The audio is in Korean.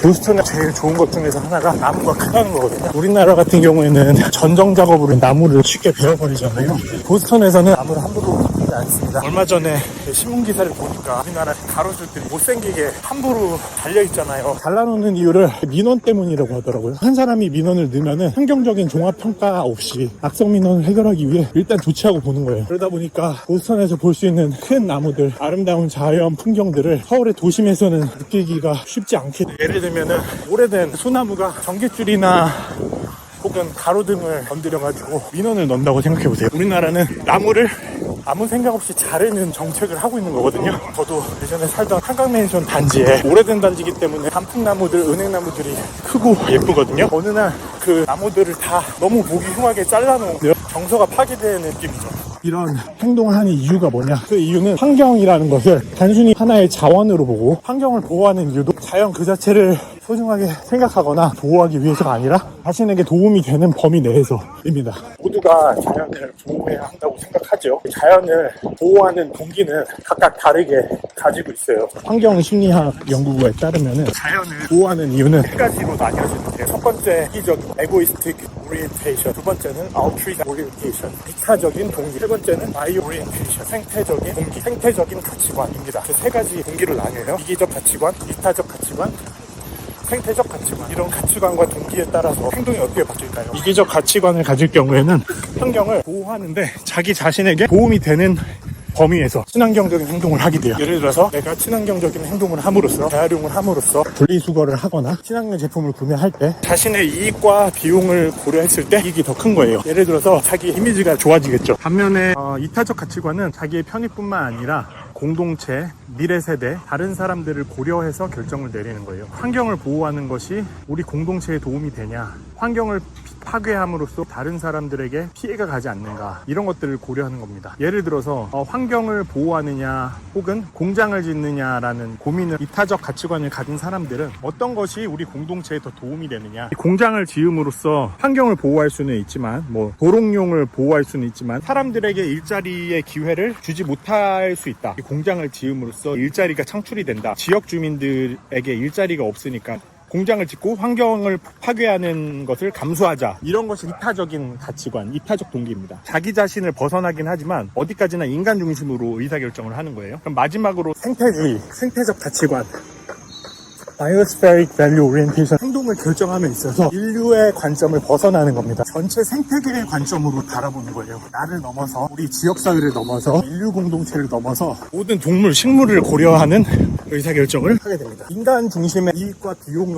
보스턴의 제일 좋은 것 중에서 하나가 나무가 크다는 거거든요. 우리나라 같은 경우에는 전정 작업으로 나무를 쉽게 베어버리잖아요. 보스턴에서는 나무를 함부로 베지 않습니다. 얼마 전에 신문기사를 보니까 우리나라 가로수들이 못생기게 함부로 달려있잖아요. 잘라놓는 이유를 민원 때문이라고 하더라고요. 한 사람이 민원을 넣으면은 환경적인 종합평가 없이 악성 민원을 해결하기 위해 일단 조치하고 보는 거예요. 그러다 보니까 보스턴에서 볼 수 있는 큰 나무들, 아름다운 자연 풍경들을 서울의 도심에서는 느끼기가 쉽지 않게 돼요. 예를 들면은 오래된 소나무가 전깃줄이나 혹은 가로등을 건드려가지고 민원을 넣는다고 생각해보세요. 우리나라는 나무를 아무 생각 없이 자르는 정책을 하고 있는 거거든요. 저도 예전에 살던 한강맨션 단지에 오래된 단지이기 때문에 단풍나무들, 은행나무들이 크고 예쁘거든요. 어느 날 그 나무들을 다 너무 보기 흉하게 잘라놓은 정서가 파괴되는 느낌이죠. 이런 행동을 하는 이유가 뭐냐? 그 이유는 환경이라는 것을 단순히 하나의 자원으로 보고 환경을 보호하는 이유도 자연 그 자체를 소중하게 생각하거나 보호하기 위해서가 아니라 자신에게 도움이 되는 범위 내에서입니다. 모두가 자연을 보호해야 한다고 생각하죠. 자연을 보호하는 동기는 각각 다르게 가지고 있어요. 환경심리학 연구에 따르면 자연을 보호하는 이유는 세 가지로 나뉘어지는데요. 첫 번째, 이기적 egoistic orientation, 두 번째는 altruistic orientation, 이타적인 동기, 세 번째는 bio orientation, 생태적인 동기, 생태적인 가치관입니다. 그 세 가지 동기를 나뉘어요. 이기적 가치관, 이타적 가치관, 생태적 가치관. 이런 가치관과 동기에 따라서 행동이 어떻게 바뀔까요? 이기적 가치관을 가질 경우에는 환경을 보호하는데 자기 자신에게 도움이 되는 범위에서 친환경적인 행동을 하게 돼요. 예를 들어서 내가 친환경적인 행동을 함으로써, 재활용을 함으로써 분리수거를 하거나 친환경 제품을 구매할 때 자신의 이익과 비용을 고려했을 때 이익이 더 큰 거예요. 예를 들어서 자기 이미지가 좋아지겠죠. 반면에 이타적 가치관은 자기의 편의뿐만 아니라 공동체, 미래 세대, 다른 사람들을 고려해서 결정을 내리는 거예요. 환경을 보호하는 것이 우리 공동체에 도움이 되냐, 환경을 파괴함으로써 다른 사람들에게 피해가 가지 않는가, 이런 것들을 고려하는 겁니다. 예를 들어서 환경을 보호하느냐 혹은 공장을 짓느냐라는 고민을 이타적 가치관을 가진 사람들은 어떤 것이 우리 공동체에 더 도움이 되느냐, 공장을 지음으로써 환경을 보호할 수는 있지만 도롱뇽을 보호할 수는 있지만 사람들에게 일자리의 기회를 주지 못할 수 있다. 공장을 지음으로써 일자리가 창출이 된다. 지역 주민들에게 일자리가 없으니까 공장을 짓고 환경을 파괴하는 것을 감수하자. 이런 것이 이타적인 가치관, 이타적 동기입니다. 자기 자신을 벗어나긴 하지만 어디까지나 인간 중심으로 의사결정을 하는 거예요. 그럼 마지막으로 생태주의, 생태적 가치관, Biospheric Value Orientation, 행동을 결정함에 있어서 인류의 관점을 벗어나는 겁니다. 전체 생태계의 관점으로 바라보는 거예요. 나를 넘어서, 우리 지역사회를 넘어서, 인류 공동체를 넘어서 모든 동물, 식물을 고려하는 의사결정을 하게 됩니다. 인간 중심의 이익과 비용을